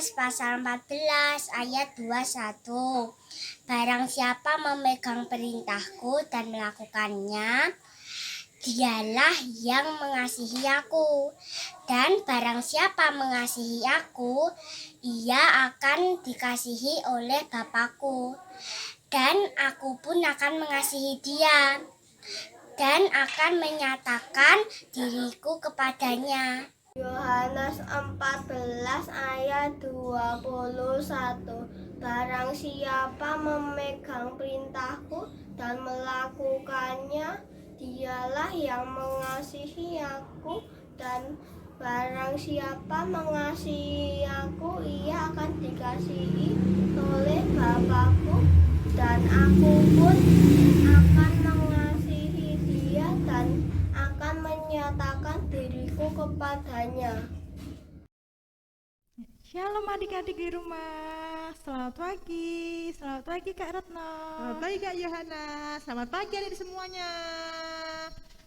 Yohanes pasal 14 ayat 21. Barang siapa memegang perintahku dan melakukannya, dialah yang mengasihi aku. Dan barang siapa mengasihi aku, ia akan dikasihi oleh Bapakku. Dan aku pun akan mengasihi dia dan akan menyatakan diriku kepadanya. Yohanes 14 ayat 21. Barang siapa memegang perintahku dan melakukannya, dialah yang mengasihi aku, dan barang siapa mengasihi aku, ia akan dikasihi oleh Bapakku, dan aku pun akan mengasihi dia dan akan menyatakan diriku kepadanya. Shalom adik-adik di rumah. Selamat pagi Kak Retno. Selamat pagi Kak Yohana, selamat pagi adik semuanya.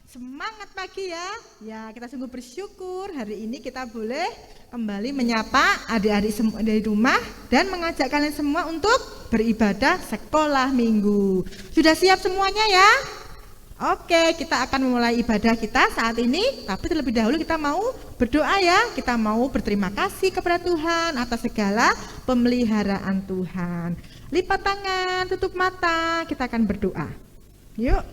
Semangat pagi ya. Ya, kita sungguh bersyukur hari ini kita boleh kembali menyapa adik-adik dari rumah dan mengajak kalian semua untuk beribadah sekolah minggu. Sudah siap semuanya ya? Oke, kita akan memulai ibadah kita saat ini, tapi terlebih dahulu kita mau berdoa ya. Kita mau berterima kasih kepada Tuhan atas segala pemeliharaan Tuhan. Lipat tangan, tutup mata, kita akan berdoa. Yuk.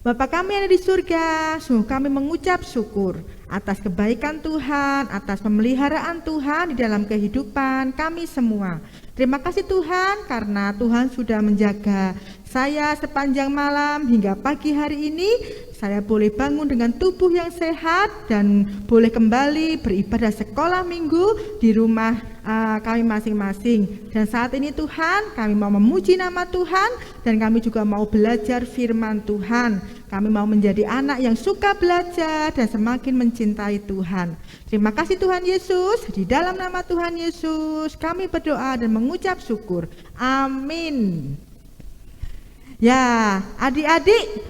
Bapa kami yang ada di surga, sungguh kami mengucap syukur atas kebaikan Tuhan, atas pemeliharaan Tuhan di dalam kehidupan kami semua. Terima kasih Tuhan karena Tuhan sudah menjaga saya sepanjang malam hingga pagi hari ini. Saya boleh bangun dengan tubuh yang sehat dan boleh kembali beribadah sekolah minggu di rumah kami masing-masing. Dan saat ini Tuhan, kami mau memuji nama Tuhan dan kami juga mau belajar firman Tuhan. Kami mau menjadi anak yang suka belajar dan semakin mencintai Tuhan. Terima kasih Tuhan Yesus. Di dalam nama Tuhan Yesus kami berdoa dan mengucap syukur. Amin. Ya, adik-adik,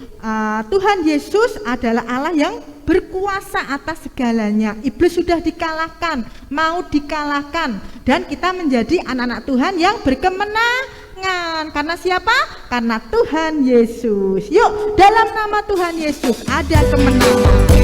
Tuhan Yesus adalah Allah yang berkuasa atas segalanya. Iblis sudah dikalahkan, mau dikalahkan, dan kita menjadi anak-anak Tuhan yang berkemenangan. Karena siapa? Karena Tuhan Yesus. Yuk, dalam nama Tuhan Yesus ada kemenangan.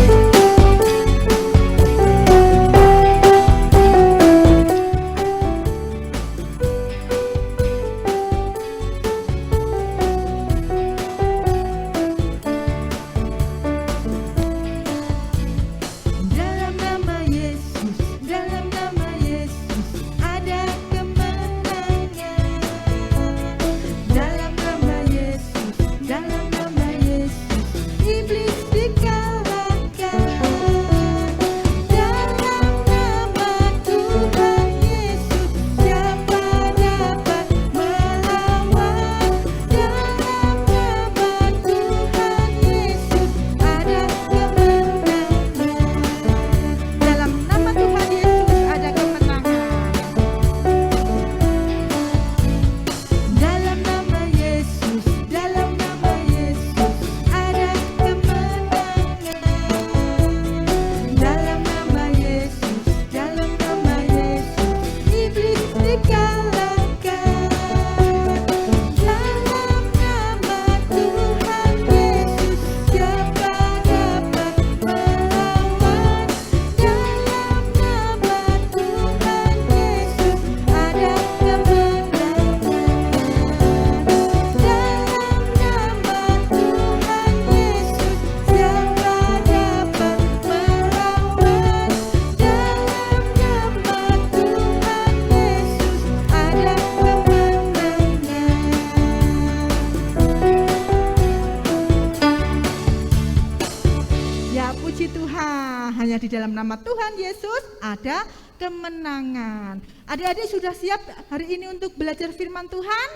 Di dalam nama Tuhan Yesus ada kemenangan. Adik-adik sudah siap hari ini untuk belajar firman Tuhan?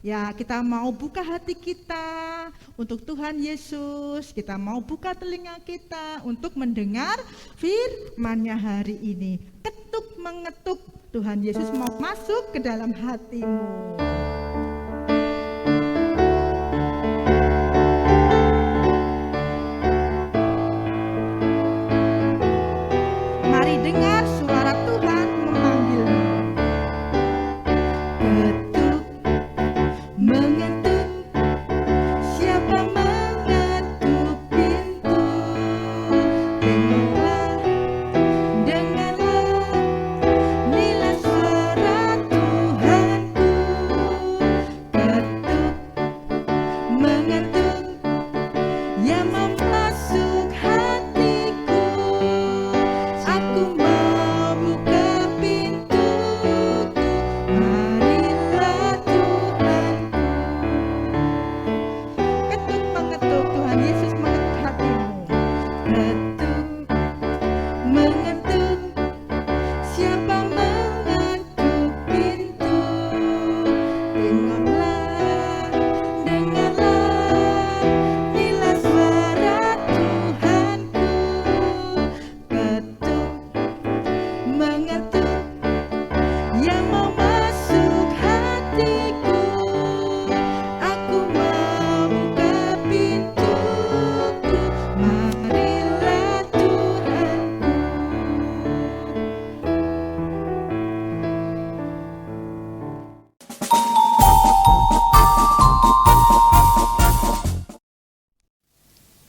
Ya, kita mau buka hati kita untuk Tuhan Yesus. Kita mau buka telinga kita untuk mendengar firman-Nya hari ini. Ketuk mengetuk, Tuhan Yesus mau masuk ke dalam hatimu. Dengar suara Tuhan memanggil.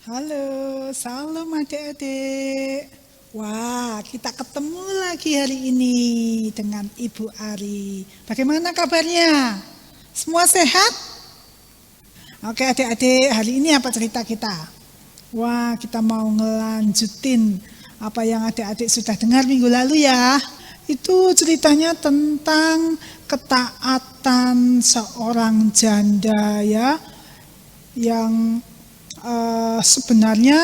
Halo, salam adik-adik. Wah, kita ketemu lagi hari ini dengan Ibu Ari. Bagaimana kabarnya? Semua sehat? Oke adik-adik, hari ini apa cerita kita? Wah, kita mau ngelanjutin apa yang adik-adik sudah dengar minggu lalu ya. Itu ceritanya tentang ketaatan seorang janda ya, yang sebenarnya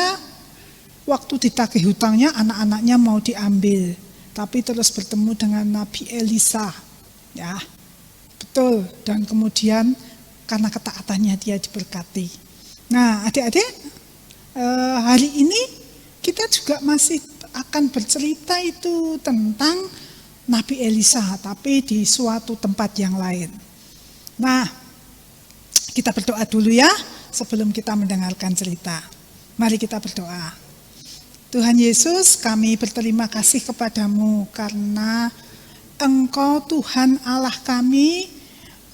waktu ditagih hutangnya anak-anaknya mau diambil, tapi terus bertemu dengan Nabi Elisa, ya betul. Dan kemudian karena ketaatannya dia diberkati. Nah adik-adik, hari ini kita juga masih akan bercerita itu tentang Nabi Elisa, tapi di suatu tempat yang lain. Nah kita berdoa dulu ya sebelum kita mendengarkan cerita. Mari kita berdoa. Tuhan Yesus, kami berterima kasih kepadamu karena Engkau Tuhan Allah kami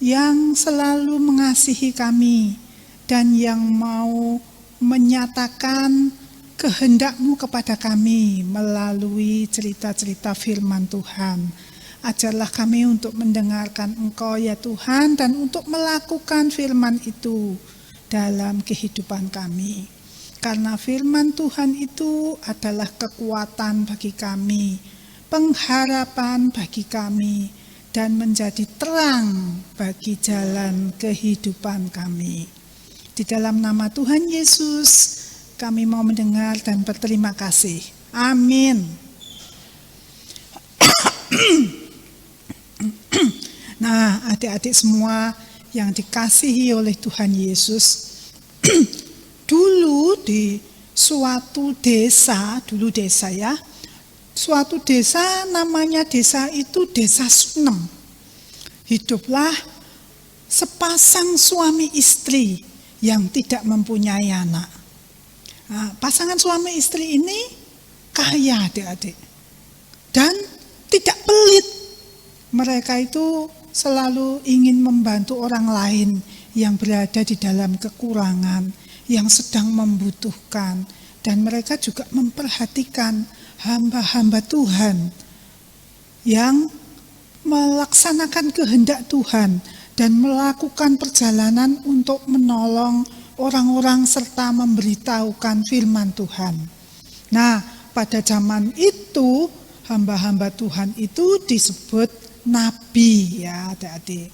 yang selalu mengasihi kami dan yang mau menyatakan kehendak-Mu kepada kami melalui cerita-cerita firman Tuhan. Ajarlah kami untuk mendengarkan Engkau ya Tuhan, dan untuk melakukan firman itu dalam kehidupan kami. Karena firman Tuhan itu adalah kekuatan bagi kami, pengharapan bagi kami, dan menjadi terang bagi jalan kehidupan kami. Di dalam nama Tuhan Yesus, kami mau mendengar dan berterima kasih. Amin. Nah, adik-adik semua yang dikasihi oleh Tuhan Yesus, dulu di suatu desa, suatu desa namanya desa itu Desa Sunem. Hiduplah sepasang suami istri yang tidak mempunyai anak. Nah, pasangan suami istri ini kaya adik-adik dan tidak pelit. Mereka itu selalu ingin membantu orang lain yang berada di dalam kekurangan, yang sedang membutuhkan, dan mereka juga memperhatikan hamba-hamba Tuhan yang melaksanakan kehendak Tuhan dan melakukan perjalanan untuk menolong orang-orang serta memberitahukan firman Tuhan. Nah, pada zaman itu hamba-hamba Tuhan itu disebut nabi ya adik-adik.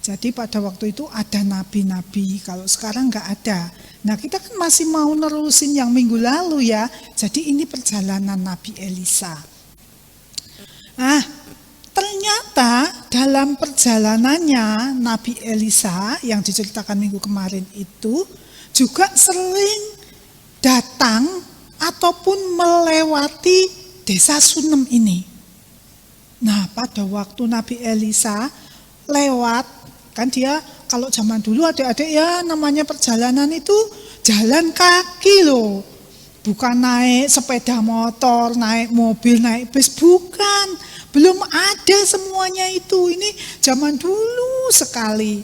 Jadi pada waktu itu ada nabi-nabi, kalau sekarang nggak ada. Nah kita kan masih mau nerusin yang minggu lalu ya. Jadi ini perjalanan Nabi Elisa. Nah ternyata dalam perjalanannya Nabi Elisa yang diceritakan minggu kemarin itu juga sering datang ataupun melewati Desa Sunem ini. Nah pada waktu Nabi Elisa lewat, kan dia kalau zaman dulu adik-adik ya namanya perjalanan itu jalan kaki loh. Bukan naik sepeda motor, naik mobil, naik bis, bukan. Belum ada semuanya itu, ini zaman dulu sekali.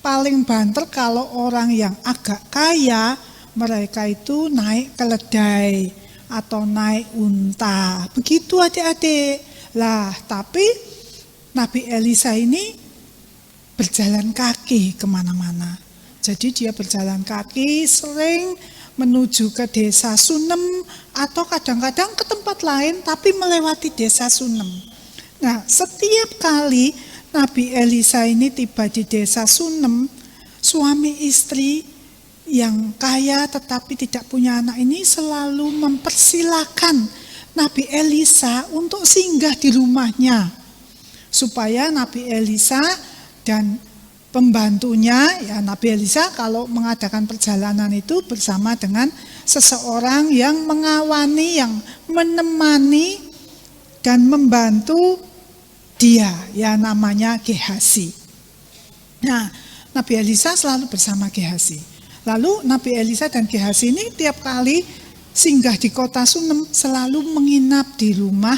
Paling banter kalau orang yang agak kaya, mereka itu naik keledai atau naik unta. Begitu adik-adik. Lah, tapi Nabi Elisa ini berjalan kaki kemana-mana. Jadi dia berjalan kaki sering menuju ke Desa Sunem atau kadang-kadang ke tempat lain tapi melewati Desa Sunem. Nah, setiap kali Nabi Elisa ini tiba di Desa Sunem, suami istri yang kaya tetapi tidak punya anak ini selalu mempersilahkan Nabi Elisa untuk singgah di rumahnya, supaya Nabi Elisa dan pembantunya, ya Nabi Elisa kalau mengadakan perjalanan itu bersama dengan seseorang yang mengawani, yang menemani dan membantu dia, ya namanya Gehasi. Nah, Nabi Elisa selalu bersama Gehasi. Lalu Nabi Elisa dan Gehasi ini tiap kali singgah di kota Sunem selalu menginap di rumah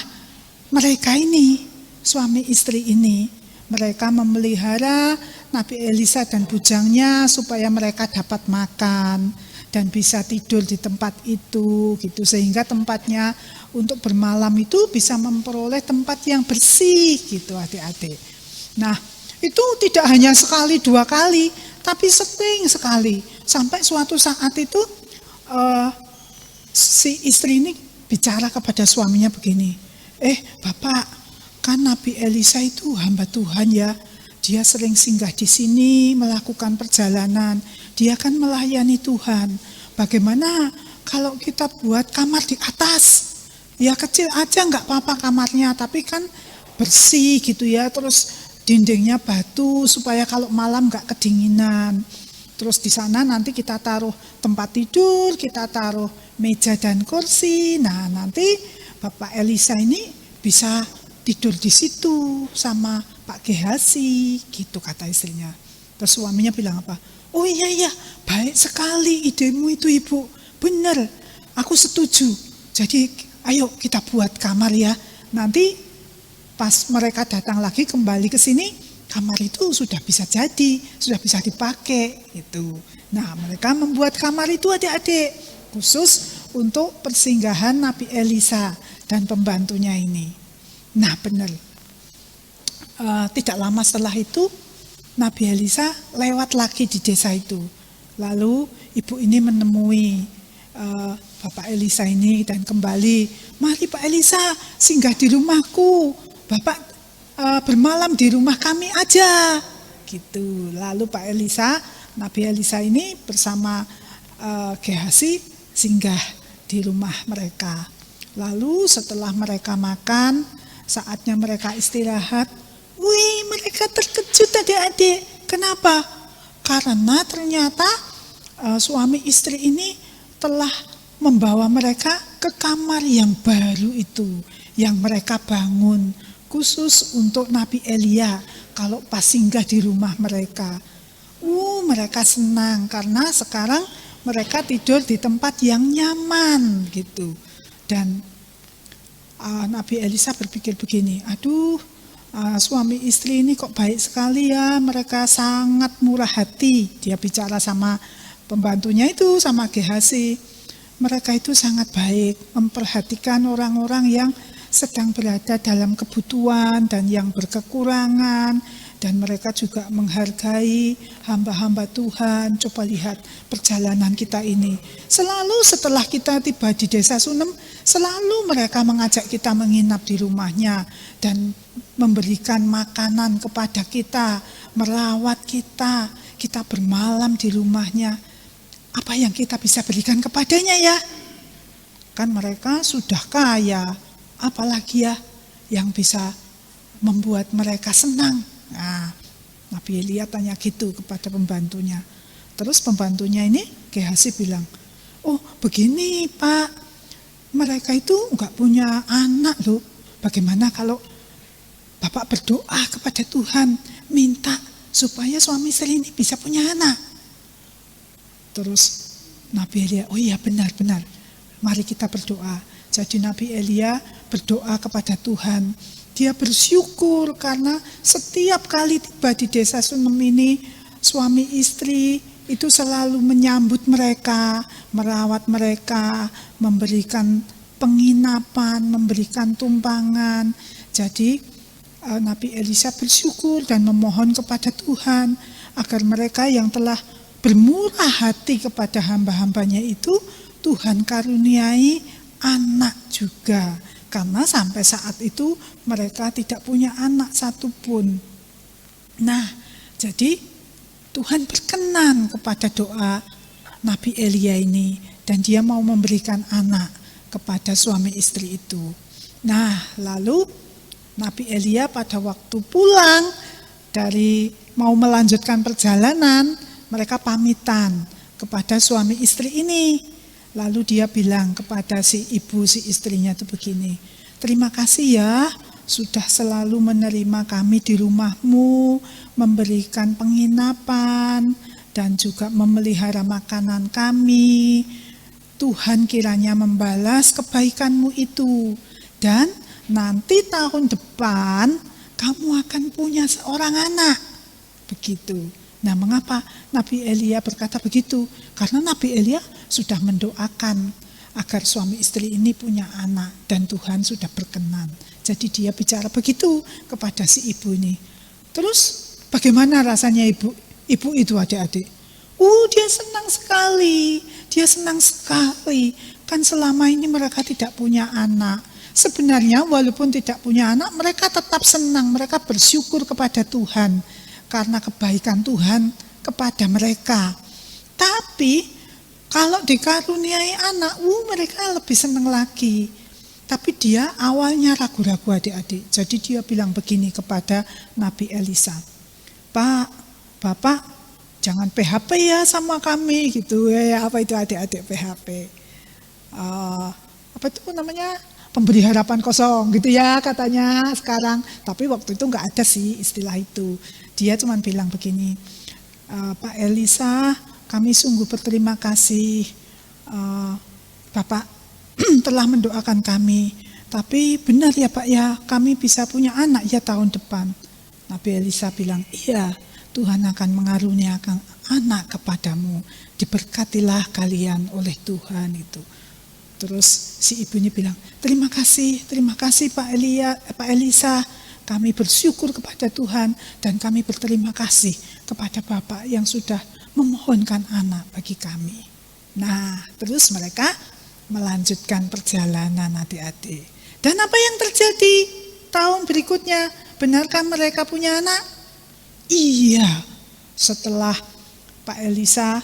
mereka ini, suami istri ini. Mereka memelihara Nabi Elisa dan bujangnya supaya mereka dapat makan dan bisa tidur di tempat itu gitu, sehingga tempatnya untuk bermalam itu bisa memperoleh tempat yang bersih gitu adik-adik. Nah, itu tidak hanya sekali 2 kali, tapi sering sekali. Sampai suatu saat itu si istri ini bicara kepada suaminya begini, Bapak, kan Nabi Elisa itu hamba Tuhan ya, dia sering singgah di sini melakukan perjalanan, dia kan melayani Tuhan. Bagaimana kalau kita buat kamar di atas? Ya kecil aja nggak apa-apa kamarnya, tapi kan bersih gitu ya, terus dindingnya batu supaya kalau malam nggak kedinginan. Terus di sana nanti kita taruh tempat tidur, kita taruh meja dan kursi. Nah, nanti Bapak Elisa ini bisa tidur di situ sama Pak Gehasi, gitu kata istrinya. Terus suaminya bilang apa? Oh iya, baik sekali idemu itu Ibu. Benar, aku setuju. Jadi ayo kita buat kamar ya. Nanti pas mereka datang lagi kembali ke sini, kamar itu sudah bisa jadi, sudah bisa dipakai itu. Nah, mereka membuat kamar itu adik-adik khusus untuk persinggahan Nabi Elisa dan pembantunya ini. Nah, benar. Tidak lama setelah itu Nabi Elisa lewat lagi di desa itu. Lalu ibu ini menemui Bapak Elisa ini dan kembali, mari Pak Elisa singgah di rumahku. Bapak bermalam di rumah kami aja, gitu. Lalu Pak Elisa, Nabi Elisa ini bersama Gehasi singgah di rumah mereka. Lalu setelah mereka makan, saatnya mereka istirahat. Wih, mereka terkejut adik-adik. Kenapa? Karena ternyata suami istri ini telah membawa mereka ke kamar yang baru itu, yang mereka bangun khusus untuk Nabi Elia kalau pas singgah di rumah mereka. Mereka senang karena sekarang mereka tidur di tempat yang nyaman gitu. Dan Nabi Elisa berpikir begini, aduh, suami istri ini kok baik sekali ya, mereka sangat murah hati. Dia bicara sama pembantunya itu, sama Gehasi. Mereka itu sangat baik, memperhatikan orang-orang yang sedang berada dalam kebutuhan dan yang berkekurangan, dan mereka juga menghargai hamba-hamba Tuhan. Coba lihat perjalanan kita ini. Selalu setelah kita tiba di desa Sunem, selalu mereka mengajak kita menginap di rumahnya dan memberikan makanan kepada kita, merawat kita, kita bermalam di rumahnya. Apa yang kita bisa berikan kepadanya ya? Kan mereka sudah kaya. Apalagi ya yang bisa membuat mereka senang. Nah, Nabi Elia tanya gitu kepada pembantunya. Terus pembantunya ini Gehasi bilang, oh begini Pak, mereka itu enggak punya anak loh. Bagaimana kalau Bapak berdoa kepada Tuhan, minta supaya suami istri ini bisa punya anak. Terus Nabi Elia, oh iya benar-benar, mari kita berdoa. Jadi Nabi Elia berdoa kepada Tuhan. Dia bersyukur karena setiap kali tiba di desa Sunem ini, suami istri itu selalu menyambut mereka, merawat mereka, memberikan penginapan, memberikan tumpangan. Jadi Nabi Elisa bersyukur dan memohon kepada Tuhan agar mereka yang telah bermurah hati kepada hamba-hambanya itu, Tuhan karuniai anak juga, karena sampai saat itu mereka tidak punya anak satupun. Nah, jadi Tuhan berkenan kepada doa Nabi Elia ini dan dia mau memberikan anak kepada suami istri itu. Nah, lalu Nabi Elia pada waktu pulang dari mau melanjutkan perjalanan, mereka pamitan kepada suami istri ini. Lalu dia bilang kepada si ibu, si istrinya itu begini, terima kasih ya sudah selalu menerima kami di rumahmu, memberikan penginapan dan juga memelihara makanan kami. Tuhan kiranya membalas kebaikanmu itu, dan nanti tahun depan kamu akan punya seorang anak. Begitu. Nah, mengapa Nabi Elia berkata begitu? Karena Nabi Elia sudah mendoakan agar suami istri ini punya anak dan Tuhan sudah berkenan. Jadi dia bicara begitu kepada si ibu ini. Terus bagaimana rasanya ibu itu adik-adik? Dia senang sekali, Kan selama ini mereka tidak punya anak. Sebenarnya walaupun tidak punya anak, mereka tetap senang, mereka bersyukur kepada Tuhan karena kebaikan Tuhan kepada mereka. Tapi kalau dikaruniai anak, mereka lebih senang lagi. Tapi dia awalnya ragu-ragu adik-adik. Jadi dia bilang begini kepada Nabi Elisa. Pak, Bapak jangan PHP ya sama kami gitu ya. Apa itu adik-adik PHP? Apa itu namanya? Pemberi harapan kosong gitu ya katanya sekarang. Tapi waktu itu nggak ada sih istilah itu. Dia cuma bilang begini, Pak Elisa, kami sungguh berterima kasih. Bapak telah mendoakan kami. Tapi benar ya Pak ya, kami bisa punya anak ya tahun depan. Nabi Elisa bilang, iya, Tuhan akan mengaruniakan anak kepadamu. Diberkatilah kalian oleh Tuhan itu. Terus si ibu ini bilang, terima kasih Pak Elisa. Kami bersyukur kepada Tuhan dan kami berterima kasih kepada Bapak yang sudah memohonkan anak bagi kami. Nah, terus mereka melanjutkan perjalanan adik-adik. Dan apa yang terjadi tahun berikutnya? Benarkah mereka punya anak? Iya, setelah Pak Elisa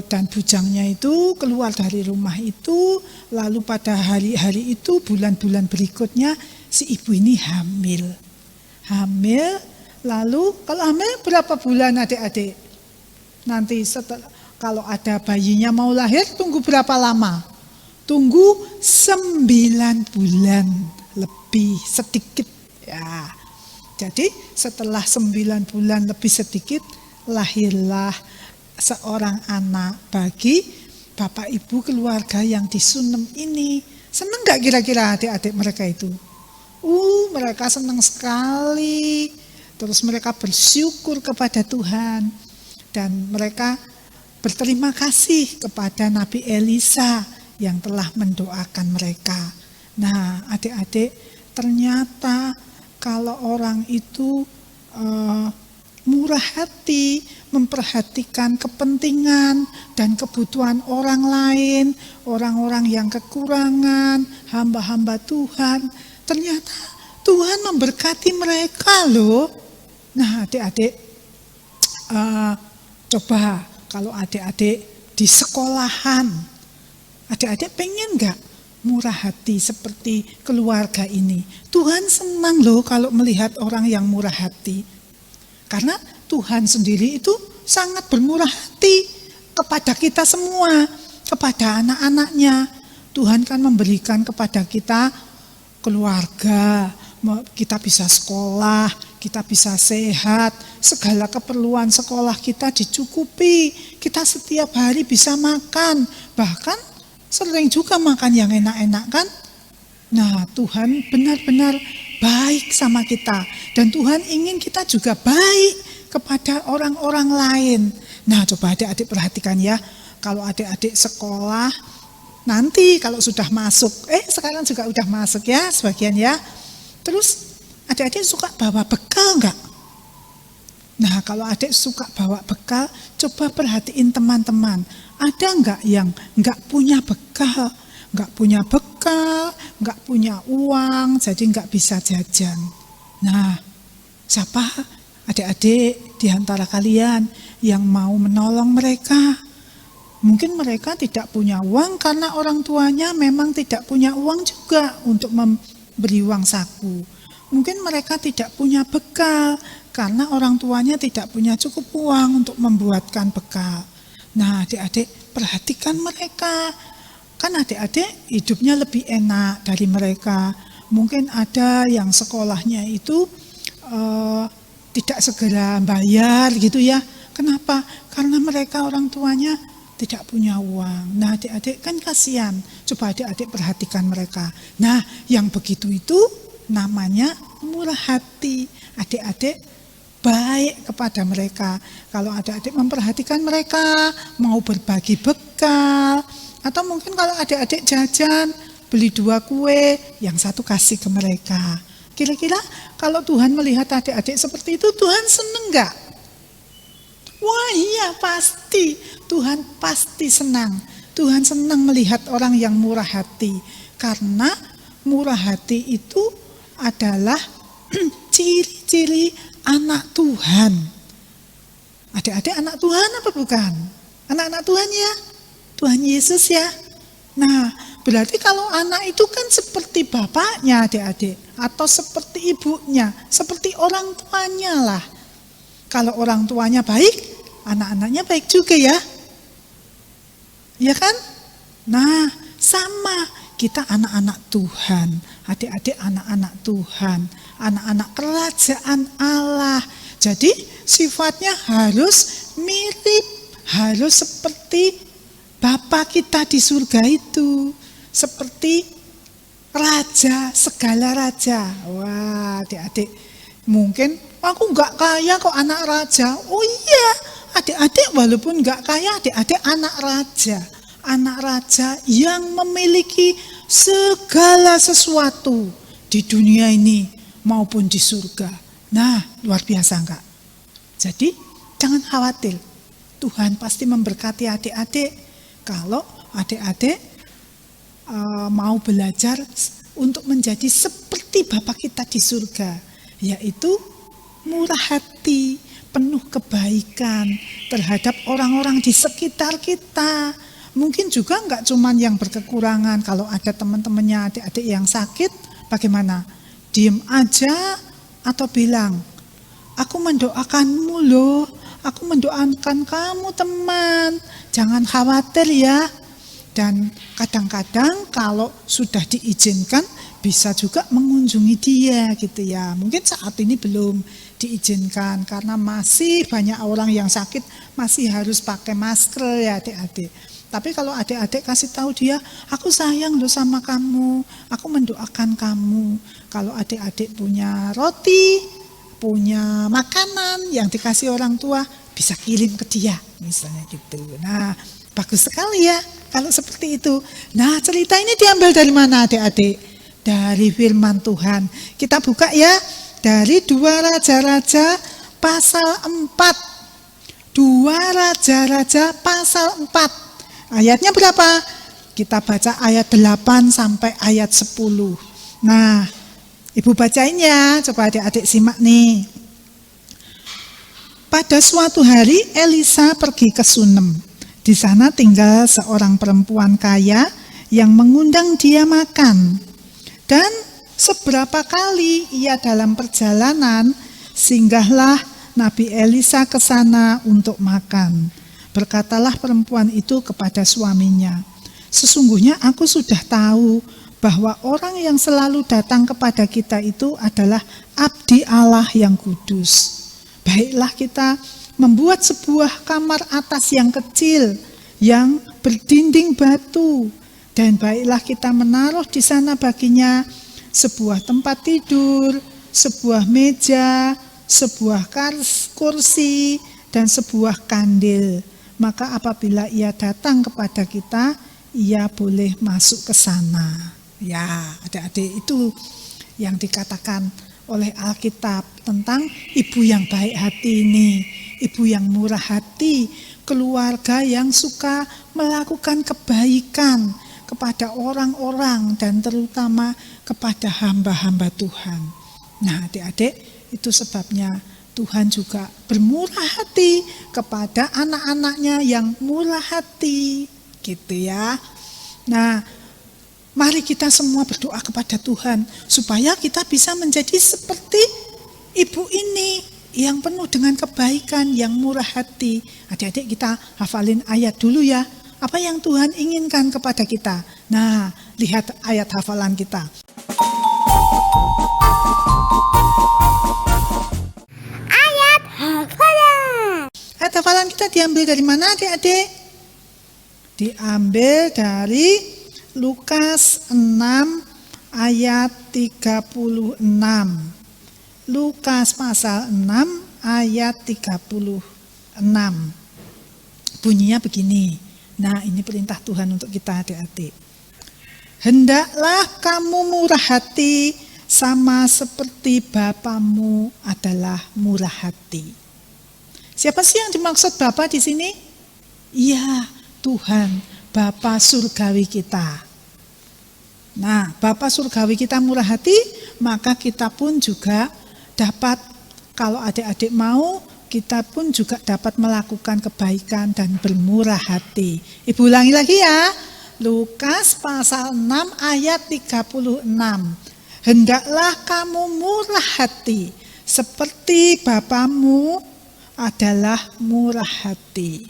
dan bujangnya itu keluar dari rumah itu, lalu pada hari-hari itu, bulan-bulan berikutnya, si ibu ini hamil. Lalu kalau hamil berapa bulan adik-adik? Nanti setelah, kalau ada bayinya mau lahir, tunggu berapa lama? Tunggu 9 bulan lebih sedikit ya. Jadi setelah 9 bulan lebih sedikit, lahirlah seorang anak bagi bapak ibu keluarga yang di Sunem ini. Senang gak kira-kira adik-adik mereka itu? Mereka senang sekali. Terus mereka bersyukur kepada Tuhan. Dan mereka berterima kasih kepada Nabi Elisa yang telah mendoakan mereka. Nah, adik-adik, ternyata kalau orang itu murah hati, memperhatikan kepentingan dan kebutuhan orang lain, orang-orang yang kekurangan, hamba-hamba Tuhan, ternyata Tuhan memberkati mereka loh. Nah, adik-adik, coba kalau adik-adik di sekolahan, adik-adik pengen gak murah hati seperti keluarga ini? Tuhan senang loh kalau melihat orang yang murah hati. Karena Tuhan sendiri itu sangat bermurah hati kepada kita semua, kepada anak-anaknya. Tuhan kan memberikan kepada kita keluarga, kita bisa sekolah, kita bisa sehat, segala keperluan sekolah kita dicukupi, kita setiap hari bisa makan, bahkan sering juga makan yang enak-enak kan. Nah, Tuhan benar-benar baik sama kita. Dan Tuhan ingin kita juga baik kepada orang-orang lain. Nah, coba adik-adik perhatikan ya. Kalau adik-adik sekolah, nanti kalau sudah masuk, sekarang juga udah masuk ya sebagian ya. Terus adik-adik suka bawa bekal enggak? Nah, kalau adik suka bawa bekal, coba perhatiin teman-teman. Ada enggak yang enggak punya bekal? Enggak punya uang, jadi enggak bisa jajan. Nah, siapa adik-adik di antara kalian yang mau menolong mereka? Mungkin mereka tidak punya uang karena orang tuanya memang tidak punya uang juga untuk memberi uang saku. Mungkin mereka tidak punya bekal karena orang tuanya tidak punya cukup uang untuk membuatkan bekal. Nah, adik-adik perhatikan mereka. Kan adik-adik hidupnya lebih enak dari mereka. Mungkin ada yang sekolahnya itu tidak segera bayar gitu ya. Kenapa? Karena mereka orang tuanya tidak punya uang. Nah, adik-adik kan kasihan. Coba adik-adik perhatikan mereka. Nah, yang begitu itu namanya murah hati. Adik-adik baik kepada mereka. Kalau adik-adik memperhatikan mereka, mau berbagi bekal, atau mungkin kalau adik-adik jajan, beli 2 kue, yang 1 kasih ke mereka. Kira-kira kalau Tuhan melihat adik-adik seperti itu, Tuhan seneng gak? Wah iya pasti, Tuhan pasti senang. Tuhan senang melihat orang yang murah hati. Karena murah hati itu adalah ciri-ciri anak Tuhan. Adik-adik anak Tuhan apa bukan? Anak-anak Tuhan ya? Tuhan Yesus ya? Nah, berarti kalau anak itu kan seperti bapaknya adik-adik. Atau seperti ibunya, seperti orang tuanya lah. Kalau orang tuanya baik, anak-anaknya baik juga ya. Ya kan? Nah, sama. Kita anak-anak Tuhan. Adik-adik anak-anak Tuhan. Anak-anak kerajaan Allah. Jadi sifatnya harus mirip. Harus seperti Bapa kita di surga itu. Seperti raja, segala raja. Wah, adik-adik. Mungkin aku nggak kaya kok anak raja. Oh iya, adik-adik walaupun nggak kaya, adik-adik anak raja. Anak raja yang memiliki segala sesuatu di dunia ini maupun di surga. Nah, luar biasa enggak? Jadi, jangan khawatir. Tuhan pasti memberkati adik-adik kalau adik-adik mau belajar untuk menjadi seperti Bapa kita di surga, yaitu murah hati, penuh kebaikan terhadap orang-orang di sekitar kita. Mungkin juga enggak cuman yang berkekurangan. Kalau ada teman-temannya adik-adik yang sakit, bagaimana? Diem aja atau bilang, aku mendoakanmu loh, aku mendoakan kamu teman, jangan khawatir ya. Dan kadang-kadang kalau sudah diizinkan, bisa juga mengunjungi dia gitu ya. Mungkin saat ini belum diizinkan karena masih banyak orang yang sakit masih harus pakai masker ya adik-adik. Tapi kalau adik-adik kasih tahu dia, aku sayang loh sama kamu, aku mendoakan kamu. Kalau adik-adik punya roti, punya makanan yang dikasih orang tua, bisa kirim ke dia, misalnya gitu. Nah, bagus sekali ya kalau seperti itu. Nah, cerita ini diambil dari mana adik-adik? Dari firman Tuhan. Kita buka ya, dari 2 Raja-Raja pasal 4. 2 Raja-Raja pasal 4. Ayatnya berapa? Kita baca ayat 8 sampai ayat 10. Nah, Ibu bacain ya, coba adik-adik simak nih. Pada suatu hari Elisa pergi ke Sunem. Di sana tinggal seorang perempuan kaya yang mengundang dia makan. Dan seberapa kali ia dalam perjalanan, singgahlah Nabi Elisa ke sana untuk makan. Berkatalah perempuan itu kepada suaminya, sesungguhnya aku sudah tahu bahwa orang yang selalu datang kepada kita itu adalah abdi Allah yang kudus. Baiklah kita membuat sebuah kamar atas yang kecil, yang berdinding batu, dan baiklah kita menaruh di sana baginya sebuah tempat tidur, sebuah meja, sebuah kursi, dan sebuah kandil. Maka apabila ia datang kepada kita, ia boleh masuk ke sana. Ya, adik-adik, itu yang dikatakan oleh Alkitab tentang ibu yang baik hati ini. Ibu yang murah hati, keluarga yang suka melakukan kebaikan kepada orang-orang dan terutama kepada hamba-hamba Tuhan. Nah, adik-adik, itu sebabnya Tuhan juga bermurah hati kepada anak-anaknya yang murah hati, gitu ya. Nah, mari kita semua berdoa kepada Tuhan supaya kita bisa menjadi seperti ibu ini yang penuh dengan kebaikan, yang murah hati. Adik-adik, kita hafalin ayat dulu ya. Apa yang Tuhan inginkan kepada kita? Nah, lihat ayat hafalan kita. Ayat hafalan kita diambil dari mana adik-adik? Diambil dari Lukas 6 ayat 36. Lukas pasal 6 ayat 36. Bunyinya begini. Nah, ini perintah Tuhan untuk kita adik-adik. Hendaklah kamu murah hati sama seperti Bapamu adalah murah hati. Siapa sih yang dimaksud Bapa di sini? Iya, Tuhan, Bapa surgawi kita. Nah, Bapa surgawi kita murah hati, maka kita pun juga dapat, kalau adik-adik mau, kita pun juga dapat melakukan kebaikan dan bermurah hati. Ibu ulangi lagi ya. Lukas pasal 6 ayat 36. Hendaklah kamu murah hati seperti Bapamu adalah murah hati.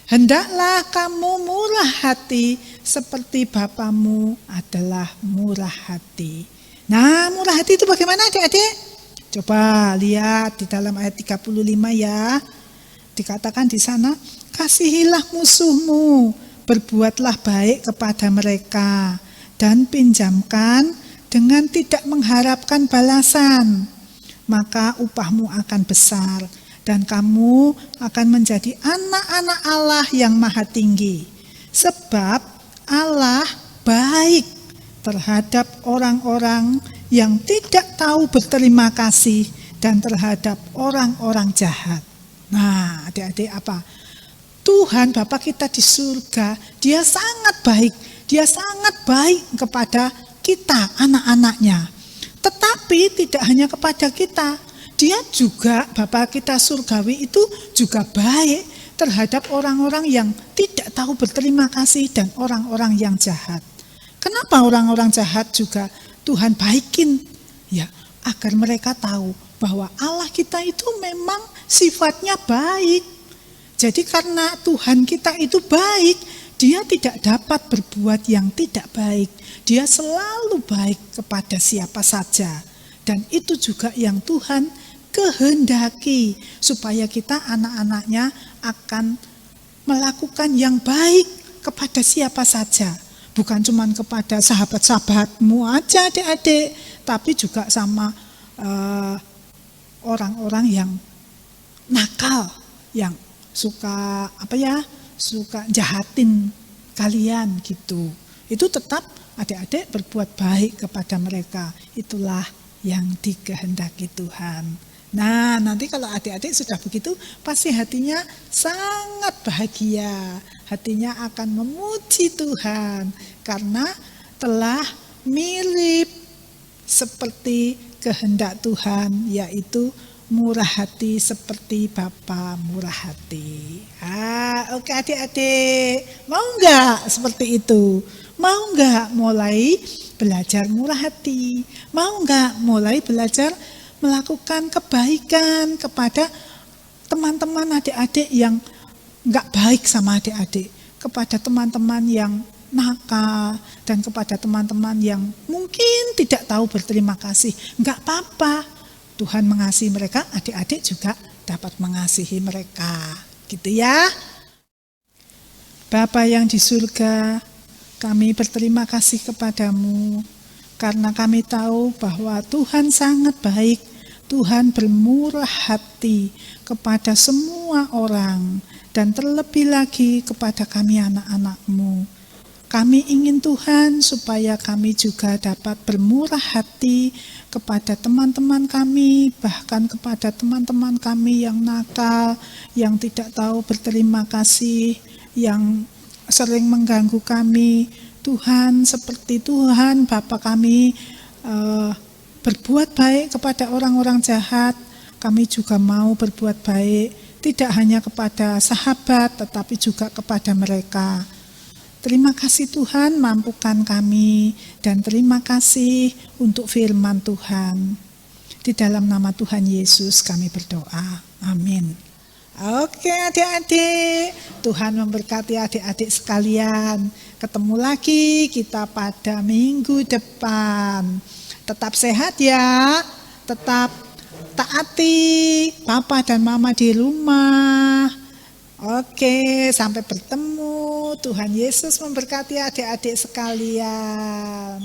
Hendaklah kamu murah hati seperti Bapamu adalah murah hati. Nah, murah hati itu bagaimana adik-adik? Coba lihat di dalam ayat 35 ya. Dikatakan di sana, kasihilah musuhmu, berbuatlah baik kepada mereka, dan pinjamkan dengan tidak mengharapkan balasan. Maka upahmu akan besar, dan kamu akan menjadi anak-anak Allah yang maha tinggi. Sebab Allah baik terhadap orang-orang yang tidak tahu berterima kasih dan terhadap orang-orang jahat. Nah, adik-adik apa? Tuhan Bapa kita di surga, Dia sangat baik. Dia sangat baik kepada kita, anak-anaknya. Tetapi tidak hanya kepada kita, Dia juga, Bapa kita surgawi itu juga baik terhadap orang-orang yang tidak tahu berterima kasih dan orang-orang yang jahat. Kenapa orang-orang jahat juga Tuhan baikin? Ya, agar mereka tahu bahwa Allah kita itu memang sifatnya baik. Jadi karena Tuhan kita itu baik, Dia tidak dapat berbuat yang tidak baik. Dia selalu baik kepada siapa saja. Dan itu juga yang Tuhan kehendaki, supaya kita anak-anaknya akan melakukan yang baik kepada siapa saja. Bukan cuma kepada sahabat-sahabatmu aja adik-adik, tapi juga sama orang-orang yang nakal, yang suka suka jahatin kalian gitu. Itu tetap adik-adik berbuat baik kepada mereka. Itulah yang dikehendaki Tuhan. Nah, nanti kalau adik-adik sudah begitu, pasti hatinya sangat bahagia. Hatinya akan memuji Tuhan karena telah mirip seperti kehendak Tuhan, yaitu murah hati seperti Bapa murah hati. Oke adik-adik, mau enggak seperti itu? Mau enggak mulai belajar murah hati? Mau enggak mulai belajar melakukan kebaikan kepada teman-teman adik-adik yang enggak baik sama adik-adik, kepada teman-teman yang nakal, dan kepada teman-teman yang mungkin tidak tahu berterima kasih? Enggak apa-apa, Tuhan mengasihi mereka, adik-adik juga dapat mengasihi mereka. Gitu ya. Bapa yang di surga, kami berterima kasih kepadamu karena kami tahu bahwa Tuhan sangat baik. Tuhan bermurah hati kepada semua orang dan terlebih lagi kepada kami anak-anak-Mu. Kami ingin Tuhan supaya kami juga dapat bermurah hati kepada teman-teman kami, bahkan kepada teman-teman kami yang nakal, yang tidak tahu berterima kasih, yang sering mengganggu kami. Tuhan, seperti Tuhan Bapa kami berbuat baik kepada orang-orang jahat, kami juga mau berbuat baik, tidak hanya kepada sahabat, tetapi juga kepada mereka. Terima kasih Tuhan, mampukan kami, dan terima kasih untuk firman Tuhan. Di dalam nama Tuhan Yesus kami berdoa. Amin. Oke adik-adik, Tuhan memberkati adik-adik sekalian. Ketemu lagi kita pada minggu depan. Tetap sehat ya, tetap taati Papa dan Mama di rumah. Oke, sampai bertemu. Tuhan Yesus memberkati adik-adik sekalian.